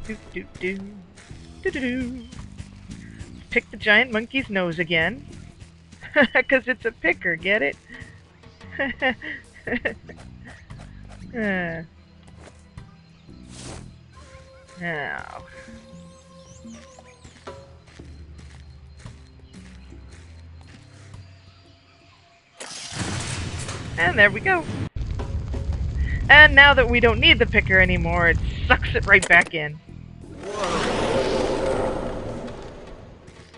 Do do do. Do do do. Pick the giant monkey's nose again. Because it's a picker, get it? Now. And there we go. And now that we don't need the picker anymore, it sucks it right back in.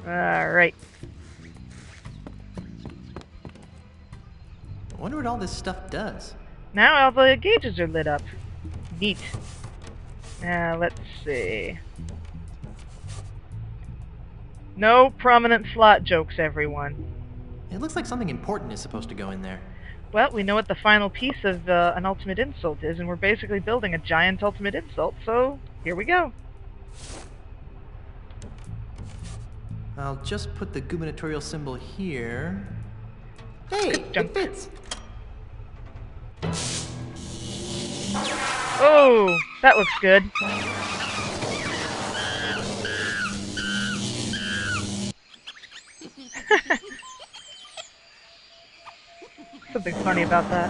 Alright. I wonder what all this stuff does. Now all the gauges are lit up. Neat. Let's see. No prominent slot jokes, everyone. It looks like something important is supposed to go in there. Well, we know what the final piece of an ultimate insult is, and we're basically building a giant ultimate insult, so here we go. I'll just put the gubernatorial symbol here. Hey, junk. it fits! Oh, that looks good. Something funny about that.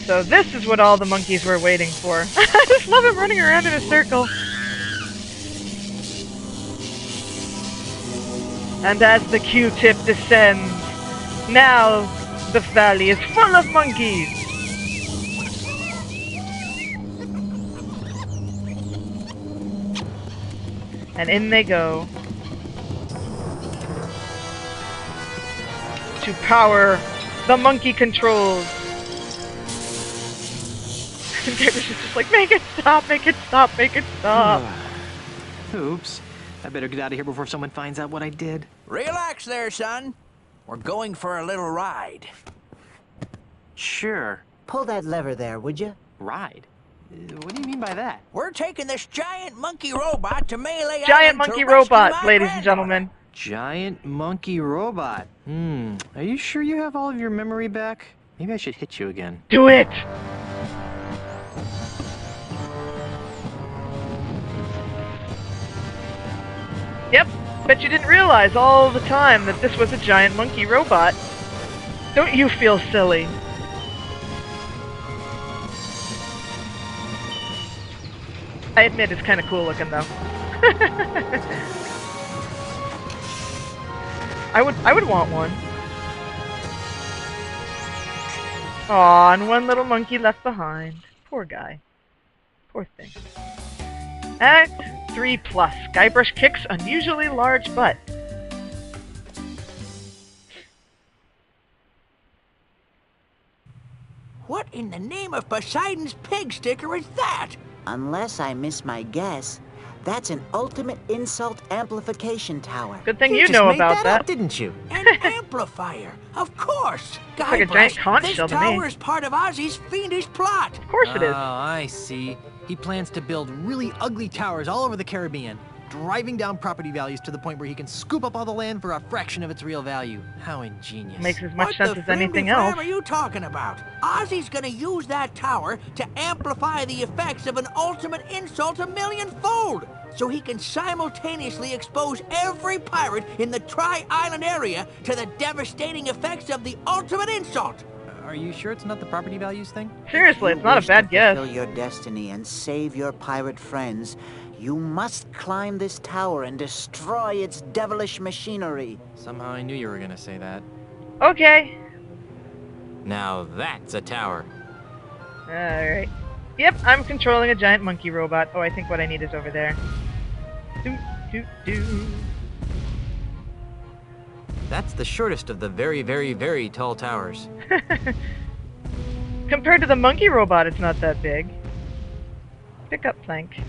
So this is what all the monkeys were waiting for. I just love him running around in a circle. And as the Q-tip descends, now the valley is full of monkeys. And in they go. To power the monkey controls. And Davis is just like, make it stop, make it stop, make it stop. Oops. I better get out of here before someone finds out what I did. Relax there, son. We're going for a little ride. Sure. Pull that lever there, would you? Ride? What do you mean by that? We're taking this giant monkey robot to Melee Giant Island monkey to rescue robot, my ladies and granddaughter. gentlemen. Giant monkey robot. Are you sure you have all of your memory back? Maybe I should hit you again. Do it! Yep, bet you didn't realize all the time that this was a giant monkey robot. Don't you feel silly? I admit it's kind of cool looking though. I would want one. Aw, and one little monkey left behind. Poor guy. Poor thing. Act 3+. Guybrush kicks unusually large butt. What in the name of Poseidon's pig sticker is that? Unless I miss my guess, that's an ultimate insult amplification tower. Good thing you just know made about that. Up, that. didn't you? An amplifier. Of course. like a giant Guybrush, conch this shell to me. tower is part of Ozzy's fiendish plot. Of course it is. Oh, I see. He plans to build really ugly towers all over the Caribbean, driving down property values to the point where he can scoop up all the land for a fraction of its real value. How ingenious. Makes as much What sense the as anything flimby else. flam are you talking about? Ozzy's gonna use that tower to amplify the effects of an ultimate insult a millionfold, so he can simultaneously expose every pirate in the Tri-Island area to the devastating effects of the ultimate insult. Are you sure it's not the property values thing? Seriously, If it's you not a wish bad to guess. fulfill your destiny and save your pirate friends, you must climb this tower and destroy its devilish machinery. Somehow I knew you were gonna say that. Okay. Now that's a tower. Alright. Yep, I'm controlling a giant monkey robot. Oh, I think what I need is over there. Doot, doot, doot. That's the shortest of the very, very, very tall towers. Compared to the monkey robot, it's not that big. Pick up plank.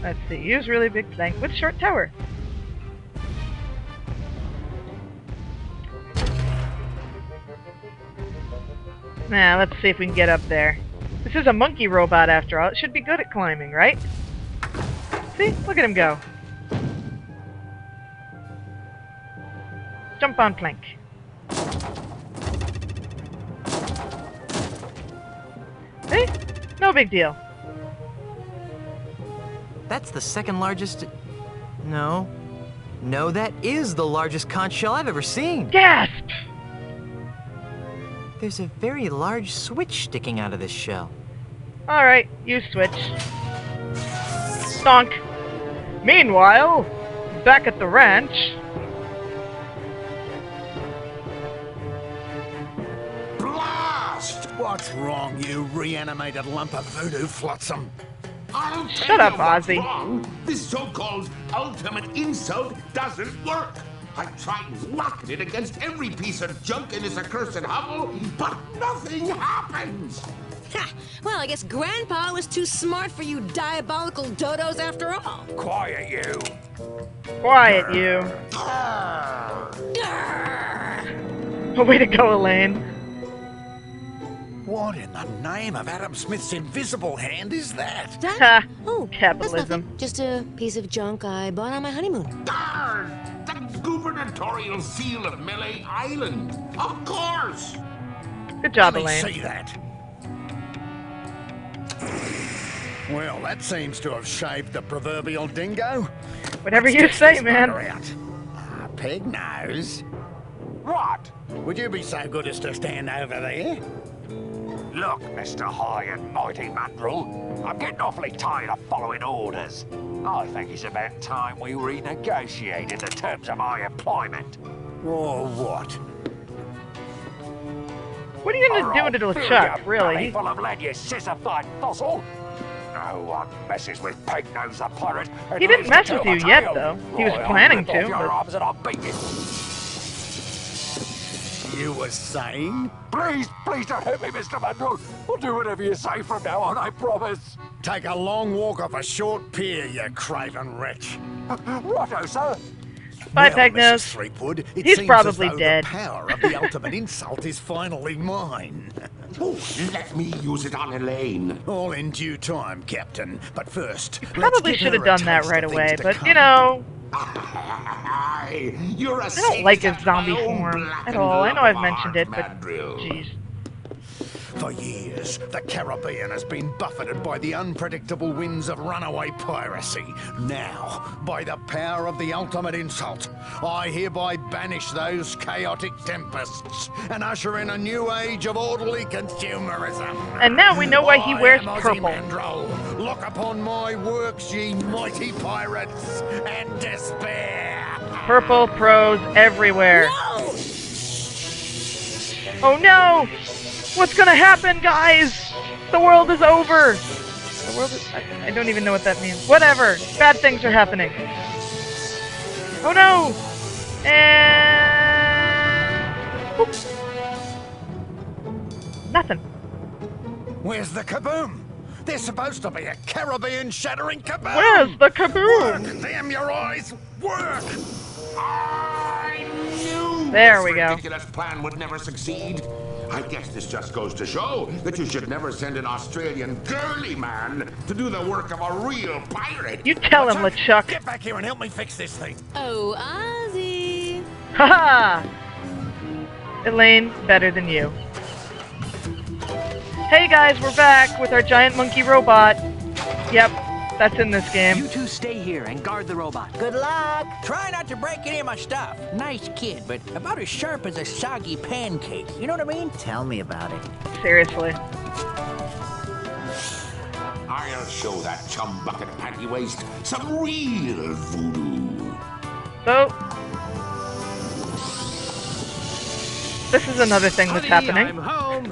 Let's see. Use really big plank with short tower. Now, let's see if we can get up there. This is a monkey robot after all. It should be good at climbing, right? See? Look at him go. Jump on plank. See? No big deal. That's the second largest... No. No, that is the largest conch shell I've ever seen. Gasp! There's a very large switch sticking out of this shell. Alright, you switch. Stonk. Meanwhile, back at the ranch... Blast! What's wrong, you reanimated lump of voodoo flotsam? I'll Shut tell up, you what's Ozzy. wrong. This so-called ultimate insult doesn't work. I tried locking it against every piece of junk in this accursed hovel, but nothing happens. Ha! Well, I guess Grandpa was too smart for you diabolical dodos after all. Quiet, you. Quiet, you. Oh, way to go, Elaine. What in the name of Adam Smith's invisible hand is that? Ha. That? Oh, Capitalism. That's nothing. Just a piece of junk I bought on my honeymoon. Darn! The gubernatorial seal of Melee Island. Of course. Good job, Let me Elaine. see that. Well, that seems to have shaved the proverbial dingo. Whatever Let's you test say, this man. bugger out. Pig nose. What? Would you be so good as to stand over there? Look, Mr. High and Mighty Mandrill, I'm getting awfully tired of following orders. I think it's about time we renegotiated the terms of my employment. Or what? What are you gonna do to Fill LeChuck, your really? belly full of lead, you sissified fossil. No one messes with Pig-Nose the pirate. He didn't mess with you yet, though. He was planning to, Rip off your but- arms and I'll beat you. You were saying? Please don't hurt me, Mr. Mandrill. I'll do whatever you say from now on, I promise. Take a long walk off a short pier, you craven wretch. Righto, sir. Bye, Well, Pegnose. Mrs. Threepwood, it He's seems probably as though dead. The power of the ultimate insult is finally mine. Oh, let me use it on Elaine. All in due time, Captain. But first, Probably should have done that right away, but you know, You're a I don't like his zombie my own form black at and all. I know I've love mentioned it, art, but Mandrill. jeez. For years, the Caribbean has been buffeted by the unpredictable winds of runaway piracy. Now, by the power of the ultimate insult, I hereby banish those chaotic tempests and usher in a new age of orderly consumerism. And now we know why he I wears am Ozzy purple. Mandrill. Look upon my works, ye mighty pirates, and despair. Purple pros everywhere. No! Oh no! What's gonna happen, guys? The world is over! The world is... I don't even know what that means. Whatever! Bad things are happening. Oh no! And... Oops. Nothing. Where's the kaboom? There's supposed to be a Caribbean-shattering kaboom! Where's the kaboom? Work! Damn your eyes! Work! I knew There this we go. ridiculous plan would never succeed. I guess this just goes to show that you should never send an Australian girly man to do the work of a real pirate. You tell him, LeChuck. Get back here and help me fix this thing. Oh, Ozzy. Haha! Elaine, better than you. Hey guys, we're back with our giant monkey robot. Yep, that's in this game. You two stay here and guard the robot. Good luck. Try not to break any of my stuff. Nice kid, but about as sharp as a soggy pancake. You know what I mean? Tell me about it. Seriously. I'll show that chum bucket panty waist some real voodoo. So... this is another thing that's happening. home.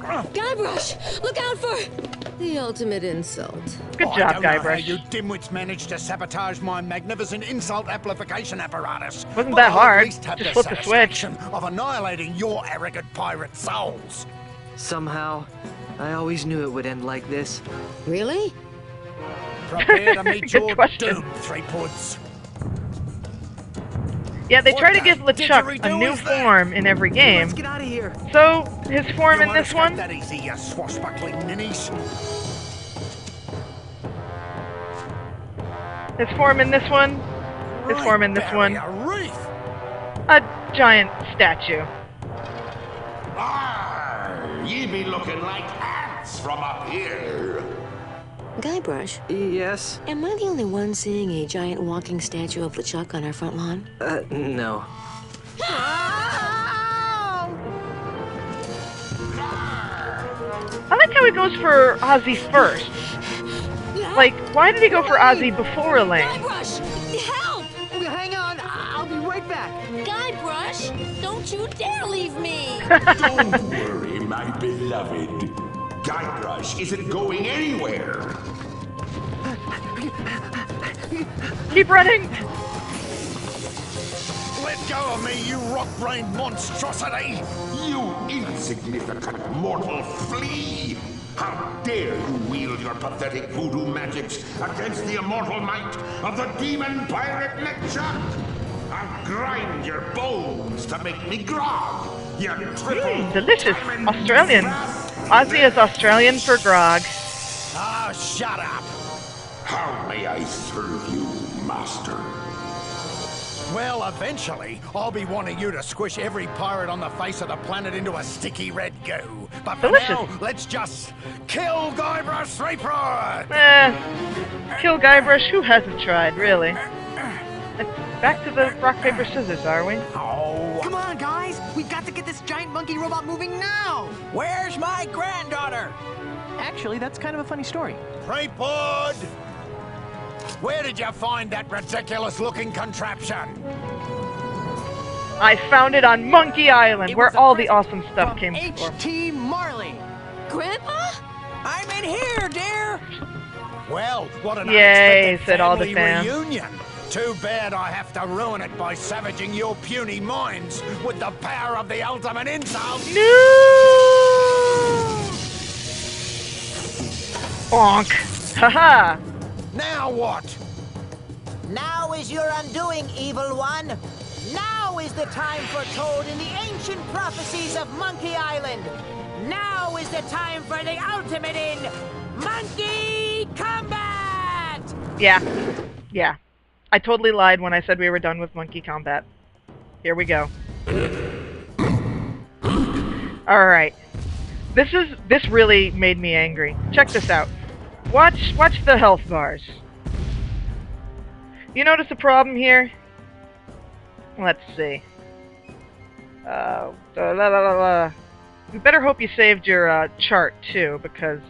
Guybrush, look out for the ultimate insult. Good I job, don't know how Guybrush. you dimwits managed to sabotage my magnificent insult amplification apparatus. Wasn't But that I'll hard. At least have Just the flip the switch. satisfaction of annihilating your arrogant pirate souls. Somehow, I always knew it would end like this. Really? Prepare to meet Good your question. doom, Threepwoods. Yeah, they try to What give the LeChuck a didgeridoo new is that? form in every game. Let's get out of here. So, his form You in won't this escape one, that easy, you swashbuckling ninnies. his form in this one, his Right, form in this one, Barrier Reef. a giant statue. Arr, ye be looking like ants from up here. Guybrush, Yes? am I the only one seeing a giant walking statue of LeChuck on our front lawn? No. I like how he goes for Ozzy first. Like, why did he go for Ozzy before Elaine? Guybrush, help! Hang on, I'll be right back. Guybrush, don't you dare leave me! Don't worry, my beloved. Guybrush isn't going anywhere. Keep running! Let go of me, you rock-brained monstrosity! You insignificant mortal flea! How dare you wield your pathetic voodoo magics against the immortal might of the demon pirate LeChuck? I'll grind your bones to make me grog, you triple Delicious. diamond Australian. rascal. Ozzy is Australian for grog. Ah, shut up! How may I serve you, master? Well, eventually, I'll be wanting you to squish every pirate on the face of the planet into a sticky red goo. But for Delicious. now, let's just kill Guybrush Threepwood! Kill Guybrush, who hasn't tried, really? Back to the rock, paper, scissors, are we? Oh, Come on, guys! We've got to get this giant monkey robot moving now! Where's my granddaughter? Actually, that's kind of a funny story. Threepwood! Where did you find that ridiculous-looking contraption? I found it on Monkey Island, It where was a all the present awesome stuff from came from. H.T. Marley. Grandpa? I'm in here, dear. Well, what an Yay, unexpected said all the family fans. reunion. Too bad I have to ruin it by savaging your puny minds with the power of the ultimate insult. No! Bonk. Haha! Now what? Now is your undoing, evil one. Now is the time foretold in the ancient prophecies of Monkey Island. Now is the time for the ultimate in monkey combat! Yeah. I totally lied when I said we were done with monkey combat. Here we go. Alright. This really made me angry. Check this out. Watch the health bars. You notice a problem here? Let's see. You better hope you saved your chart too, because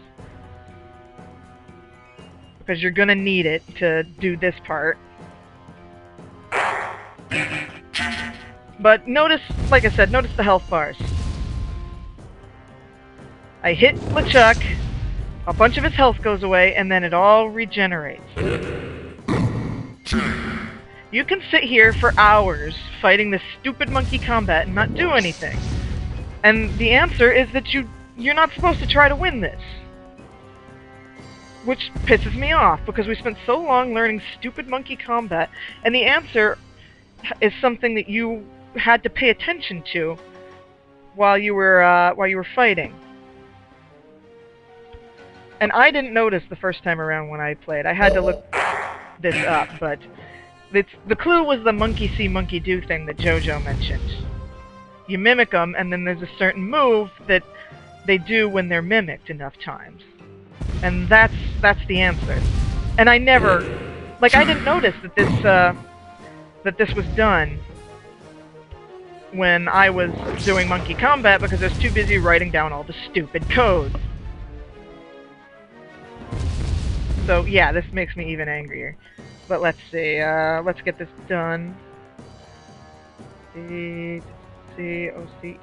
you're gonna need it to do this part. But notice, like I said, notice the health bars. I hit LeChuck, a bunch of his health goes away, and then it all regenerates. You can sit here for hours fighting this stupid monkey combat and not do anything. And the answer is that you're not supposed to try to win this. Which pisses me off, because we spent so long learning stupid monkey combat, and the answer is something that you had to pay attention to while you were fighting. And I didn't notice the first time around when I played. I had to look this up, but the clue was the monkey see, monkey do thing that JoJo mentioned. You mimic them, and then there's a certain move that they do when they're mimicked enough times. And that's the answer. And I never, like, I didn't notice that this was done when I was doing monkey combat because I was too busy writing down all the stupid codes. So yeah, this makes me even angrier. But let's see, let's get this done. C-O-C-E.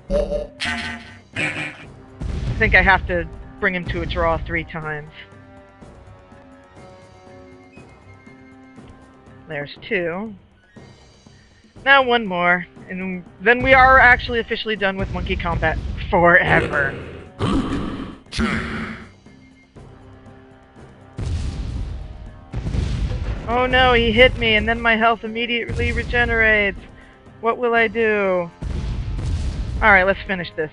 I think I have to bring him to a draw 3 times. There's 2. Now 1 more, and then we are actually officially done with monkey combat forever. Oh no, he hit me and then my health immediately regenerates. What will I do? Alright, let's finish this.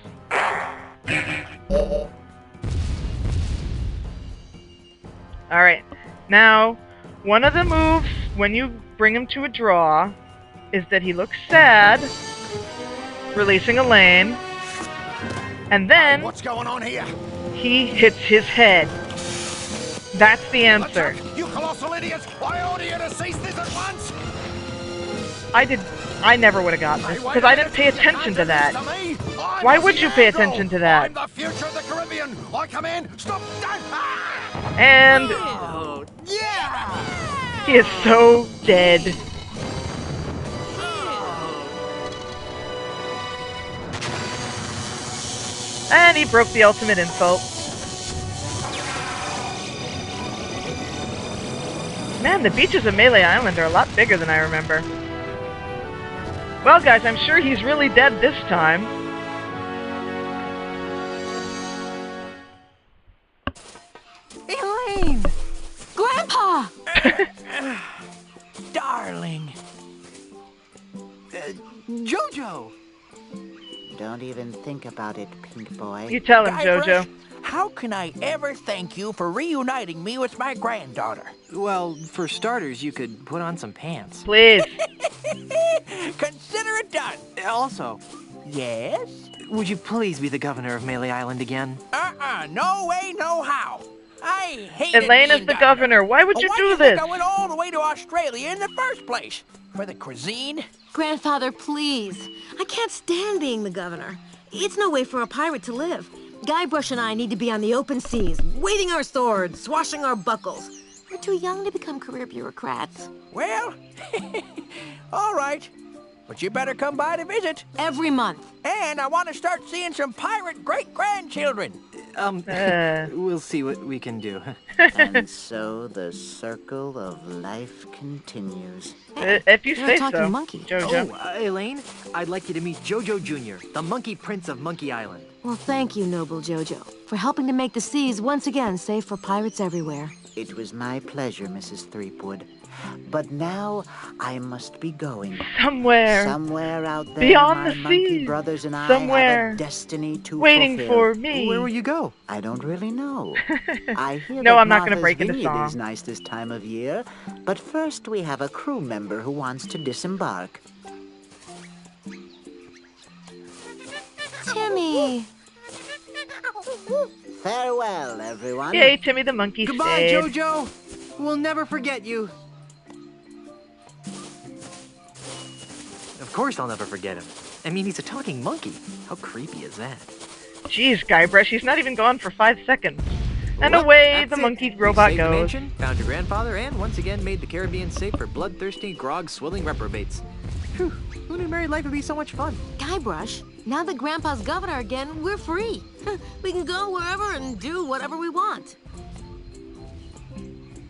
Alright, now, one of the moves, when you bring him to a draw, is that he looks sad, releasing Elaine, and then What's going on here? he hits his head. That's the answer. Attack, you colossal idiots! I order you to cease this at once! I never would have gotten this, because I didn't pay attention to that. Why would you pay attention to that? I'm the future of the Caribbean! I command, stop! And Oh, yeah! he is so dead. And he broke the ultimate insult. Man, the beaches of Melee Island are a lot bigger than I remember. Well, guys, I'm sure he's really dead this time. Elaine! Grandpa! Darling. Jojo! Don't even think about it, Pink Boy. You tell him, Guybrush, Jojo. how can I ever thank you for reuniting me with my granddaughter? Well, for starters, you could put on some pants. Please. Consider it done. Also, Yes? would you please be the governor of Melee Island again? No way, no how. I hate Elaine is the governor. Why would you do this? I went all the way to Australia in the first place? For the cuisine? Grandfather, please. I can't stand being the governor. It's no way for a pirate to live. Guybrush and I need to be on the open seas, waving our swords, swashing our buckles. We're too young to become career bureaucrats. Well, all right. But you better come by to visit. Every month. And I want to start seeing some pirate great-grandchildren. We'll see what we can do. And so the circle of life continues. If you You're say a talking so, monkey. Jojo. Elaine, I'd like you to meet Jojo Jr., the Monkey Prince of Monkey Island. Well, thank you, noble Jojo, for helping to make the seas once again safe for pirates everywhere. It was my pleasure, Mrs. Threepwood. But now I must be going. Somewhere. Somewhere out there, Beyond my the monkey seas. brothers and I Somewhere. have a destiny to Waiting fulfill. for me. Where will you go? I don't really know. I hear No, that I'm not gonna Martha's break into Vineyard song. is nice this time of year, but first we have a crew member who wants to disembark. Timmy! Farewell, everyone. Yay, Timmy the monkey Goodbye, stayed. Jojo! We'll never forget you. Of course I'll never forget him. I mean, he's a talking monkey. How creepy is that? Jeez, Guybrush, he's not even gone for 5 seconds. And Well, away that's the it. monkey We robot saved the goes. mansion, found your grandfather, and once again made the Caribbean safe for bloodthirsty, grog-swilling reprobates. Phew, who knew married life would be so much fun? Guybrush, now that Grandpa's governor again, we're free. We can go wherever and do whatever we want.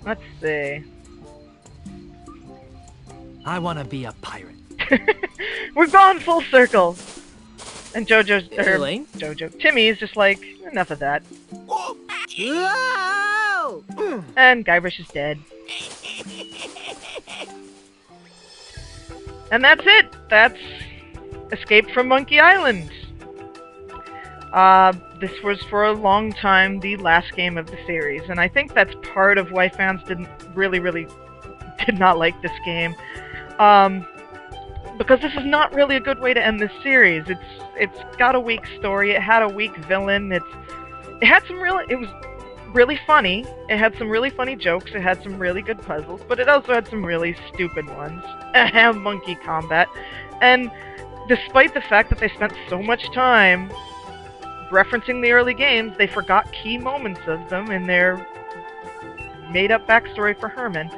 Let's see. I want to be a pirate. We're gone full circle. And Jojo's, Elaine? Timmy's just like, enough of that. Whoa! And Guybrush is dead. And that's it! That's Escape from Monkey Island. This was for a long time the last game of the series, and I think that's part of why fans did not like this game. Because this is not really a good way to end this series. It's got a weak story, it had a weak villain, it was really funny, it had some really funny jokes, it had some really good puzzles, but it also had some really stupid ones. Monkey combat. And despite the fact that they spent so much time referencing the early games, they forgot key moments of them in their made-up backstory for Herman.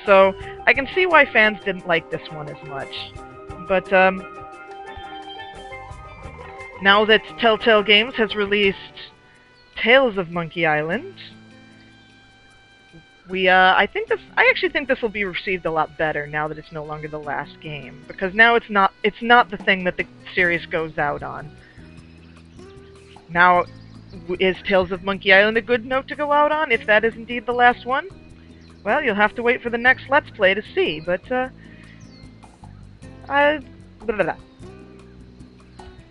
So, I can see why fans didn't like this one as much. But, now that Telltale Games has released Tales of Monkey Island, I actually think this will be received a lot better now that it's no longer the last game, because now it's not the thing that the series goes out on. Now, is Tales of Monkey Island a good note to go out on, if that is indeed the last one? Well, you'll have to wait for the next Let's Play to see, but, I'm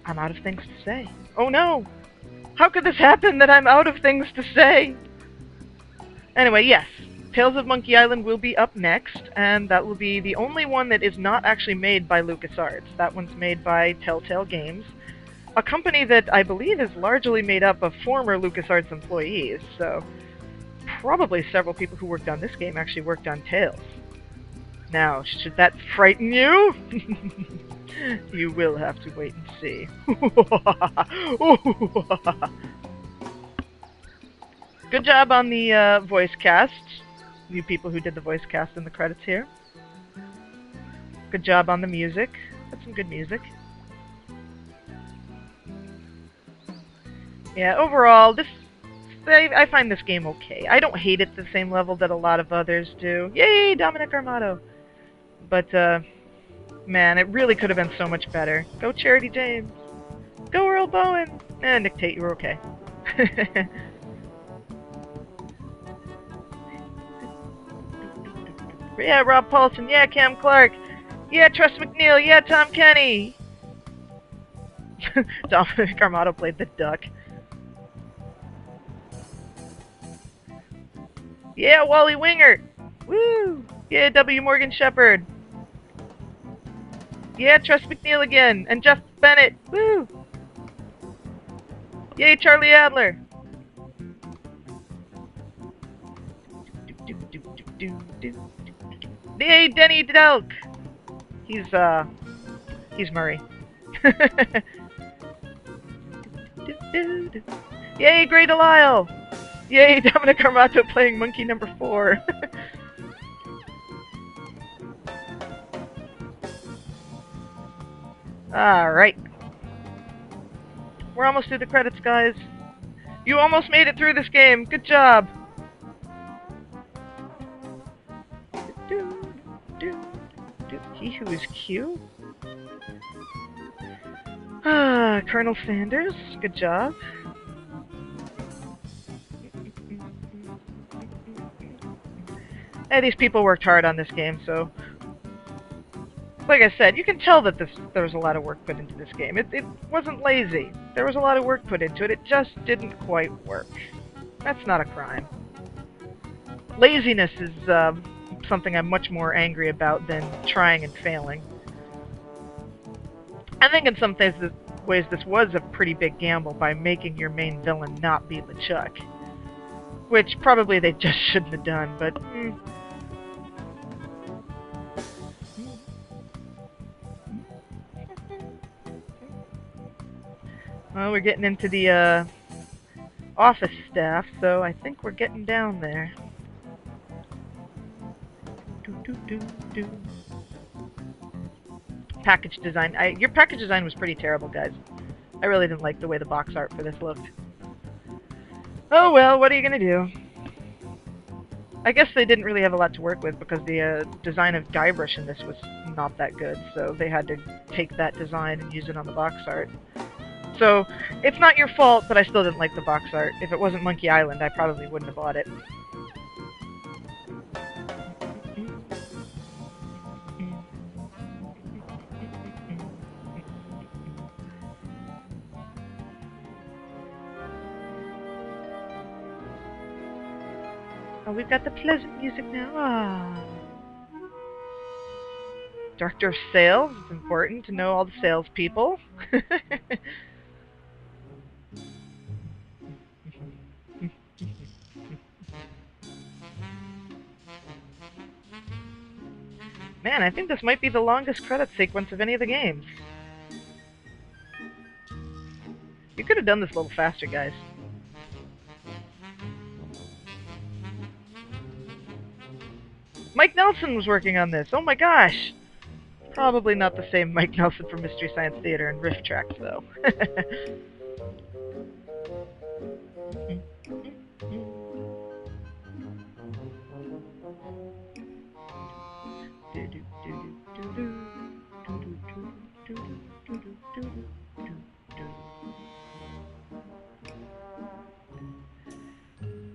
out of things to say. Oh no! How could this happen that I'm out of things to say? Anyway, yes. Tales of Monkey Island will be up next, and that will be the only one that is not actually made by LucasArts. That one's made by Telltale Games, a company that I believe is largely made up of former LucasArts employees, so probably several people who worked on this game actually worked on Tales. Now, should that frighten you? You will have to wait and see. Good job on the voice cast, you people who did the voice cast in the credits here. Good job on the music. That's some good music. Yeah, overall, I find this game okay. I don't hate it the same level that a lot of others do. Yay, Dominic Armato! But, man, it really could have been so much better. Go Charity James! Go Earl Bowen! Nick Tate, you were okay. Yeah, Rob Paulson. Yeah, Cam Clark. Yeah, Trust McNeil. Yeah, Tom Kenny. Dominic Armato played the duck. Yeah, Wally Wingert. Woo! Yeah, W. Morgan Shepherd. Yeah, Trust McNeil again. And Jeff Bennett. Woo! Yay, Charlie Adler. Yay, Denny Delk. He's Murray. Yay, Gray Delisle. Yay, Dominic Armato playing monkey number 4. Alright. We're almost through the credits, guys. You almost made it through this game. Good job. He who is Q? Colonel Sanders. Good job. Hey, these people worked hard on this game, so... Like I said, you can tell that there was a lot of work put into this game. It wasn't lazy. There was a lot of work put into it. It just didn't quite work. That's not a crime. Laziness is something I'm much more angry about than trying and failing. I think in some ways this was a pretty big gamble by making your main villain not be LeChuck. Which probably they just shouldn't have done, but... Well, we're getting into the office staff, so I think we're getting down there. Package design. Your package design was pretty terrible, guys. I really didn't like the way the box art for this looked. Oh well, what are you gonna do? I guess they didn't really have a lot to work with because the design of Guybrush in this was not that good, so they had to take that design and use it on the box art. So, it's not your fault, but I still didn't like the box art. If it wasn't Monkey Island, I probably wouldn't have bought it. Oh, we've got the pleasant music now. Ah. Director of Sales. It's important to know all the salespeople. Man, I think this might be the longest credit sequence of any of the games. You could have done this a little faster, guys. Mike Nelson was working on this. Oh my gosh! Probably not the same Mike Nelson from Mystery Science Theater and Riff Tracks, though.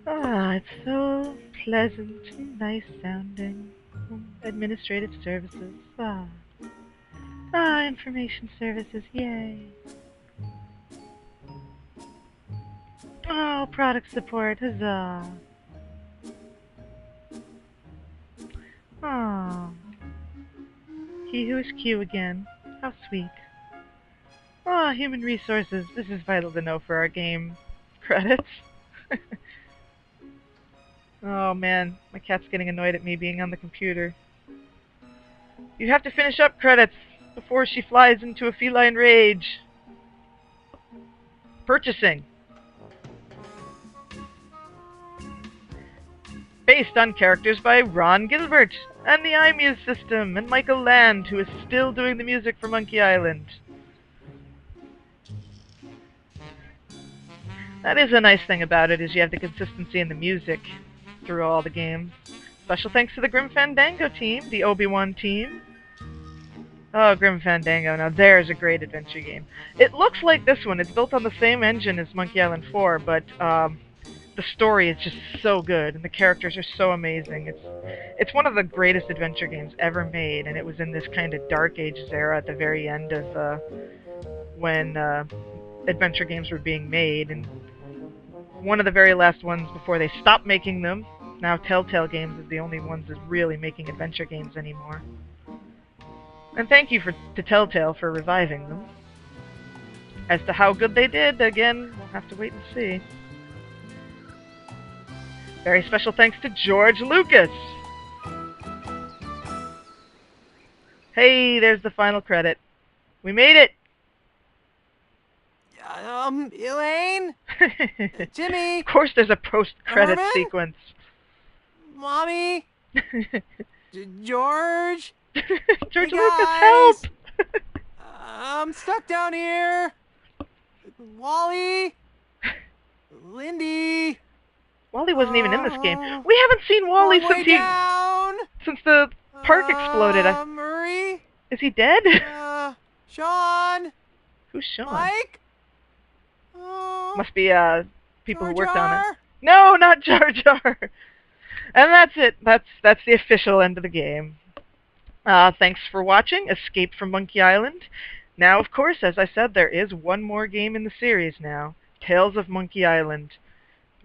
Ah, it's so pleasant and nice sounding. Administrative services. Information services, yay. Oh, product support, huzzah. Oh. He who is Q again. How sweet. Ah, human resources. This is vital to know for our game. Credits. Oh man, my cat's getting annoyed at me being on the computer. You have to finish up credits before she flies into a feline rage. Purchasing. Based on characters by Ron Gilbert and the iMuse system and Michael Land, who is still doing the music for Monkey Island. That is a nice thing about it, is you have the consistency in the music through all the games. Special thanks to the Grim Fandango team, the Obi-Wan team. Oh, Grim Fandango, now there's a great adventure game. It looks like this one. It's built on the same engine as Monkey Island 4, but the story is just so good, and the characters are so amazing. It's one of the greatest adventure games ever made, and it was in this kind of Dark Ages era at the very end of when adventure games were being made, and one of the very last ones before they stopped making them. Now Telltale Games is the only ones that's really making adventure games anymore. And thank you to Telltale for reviving them. As to how good they did, again, we'll have to wait and see. Very special thanks to George Lucas! Hey, there's the final credit. We made it! Elaine? Jimmy? Of course there's a post-credit Herman? sequence. Mommy? George? George Hey, Lucas, guys! help! I'm stuck down here. Wally? Lindy? Wally wasn't even in this game. We haven't seen Wally Way down. since the park exploded. Murray? Is he dead? Sean? Who's Sean? Mike? Must be people who Jar worked on it. Jar? No, not Jar Jar. And that's it. That's the official end of the game. Thanks for watching Escape from Monkey Island. Now, of course, as I said, there is one more game in the series now, Tales of Monkey Island.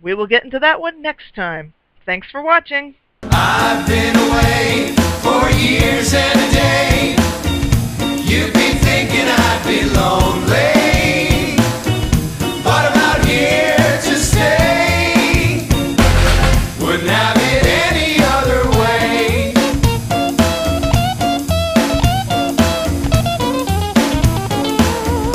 We will get into that one next time. Thanks for watching. I've been away for years and a day. You'd be thinking I'd be lonely.